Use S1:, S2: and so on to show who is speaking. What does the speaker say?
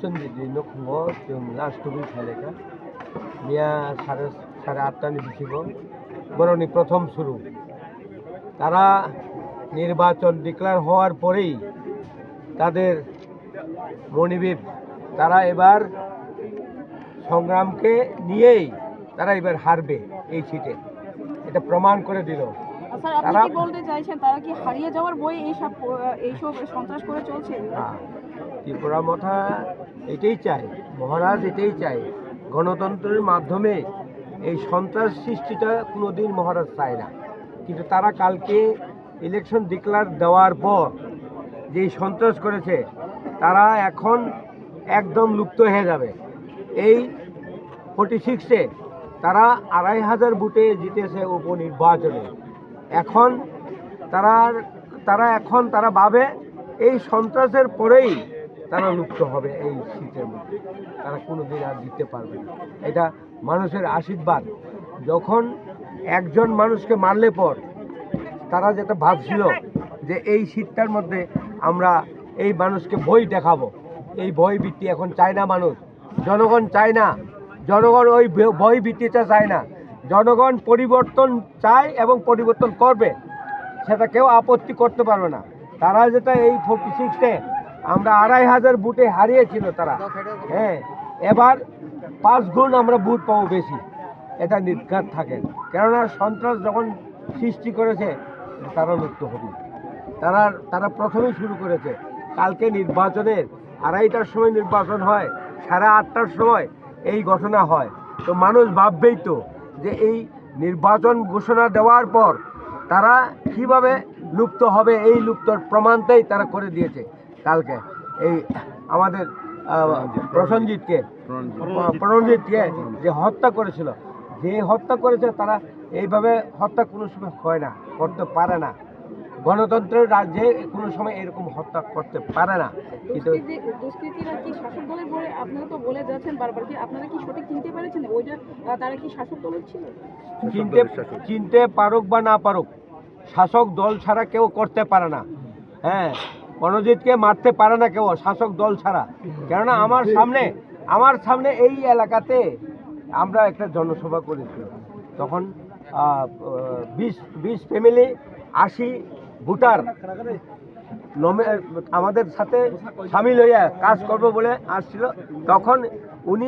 S1: प्रसन्नजित नखुङो जों राष्ट्रपति थालेखा मिया साढ़े आठटानि बिसिगो बरनि प्रथम शुरू तारा निर्वाचन डिक्लेयर हওয়ার পরেই তাদের মনোবিপ তারা এবার সংগ্রামকে নিয়েই তারা এবার হারবে এই সিটে এটা প্রমাণ করে দিল।
S2: স্যার আপনি কি বলতে চাইছেন তারা কি হারিয়ে যাওয়ার বই এইসব সন্ত্রাস করে চলছে?
S1: ত্রিপুরা মাথা এটাই চায়, মহারাজ এটাই চায়, গণতন্ত্রের মাধ্যমে এই সন্ত্রাস সৃষ্টিটা কোনোদিন মহারাজ চায় না। কিন্তু তারা কালকে ইলেকশন ডিক্লেয়ার দেওয়ার পর যেই সন্ত্রাস করেছে তারা এখন একদম লুপ্ত হয়ে যাবে। এই 46-এ তারা 2500 ভোটে জিতেছে উপনির্বাচনে। এখন তারা ভাবে এই সন্ত্রাসের পরেই তারা লুপ্ত হবে এই সিটের মধ্যে, তারা কোনোদিন আর জিততে পারবে না। এটা মানুষের আশীর্বাদ। যখন একজন মানুষকে মারলে পর তারা যেটা ভাবছিল যে এই সিটটার মধ্যে আমরা এই মানুষকে ভয় দেখাবো, এই ভয় ভিত্তি এখন চায় না মানুষ, জনগণ চায় না, জনগণ ওই ভয় ভিত্তিটা চায় না। জনগণ পরিবর্তন চায় এবং পরিবর্তন করবে, সেটা কেউ আপত্তি করতে পারবে না। তারা যেটা এই 46-এ আমরা 2500 ভোটে হারিয়েছিল তারা, হ্যাঁ এবার 5 গুণ আমরা ভোট পাবো বেশি, এটা নির্ঘাত থাকে। কেননা সন্ত্রাস যখন সৃষ্টি করেছে তারা লুপ্ত হবে। তারা প্রথমেই শুরু করেছে। কালকে নির্বাচনের 2:30টার সময় নির্বাচন হয়, 8:30টার সময় এই ঘটনা হয়। তো মানুষ ভাববেই তো যে এই নির্বাচন ঘোষণা দেওয়ার পর তারা কিভাবে লুপ্ত হবে, এই লুপ্তর প্রমাণটাই তারা করে দিয়েছে কালকে। এই আমাদের প্রসেনজিৎকে যে হত্যা করেছিল, যে হত্যা করেছে তারা এইভাবে হত্যা কোনো সময় হয় না, করতে পারে না। গণতন্ত্রের রাজ্যে কোনো সময় এরকম হত্যা করতে পারে না। কিন্তু
S2: দুষ্কৃতীরা কি শাসক দলের বলে আপনারা তো বলে যাচ্ছেন বারবার, কি আপনারা কি সঠিক চিনতে পেরেছেন ওইটা তারা কি শাসক দলের ছিল? চিনতে পারুক বা না পারুক, শাসক দল ছাড়া কেউ করতে পারে না। হ্যাঁ, মনোজিৎকে মারতে পারে না কেউ শাসক দল ছাড়া। কেননা আমার সামনে এই এলাকাতে আমরা একটা জনসভা করেছিলাম, তখন 20 ফ্যামিলি 80 ভোটার আমাদের সাথে সামিল হইয়া কাজ করবো বলে আসছিল। তখন উনি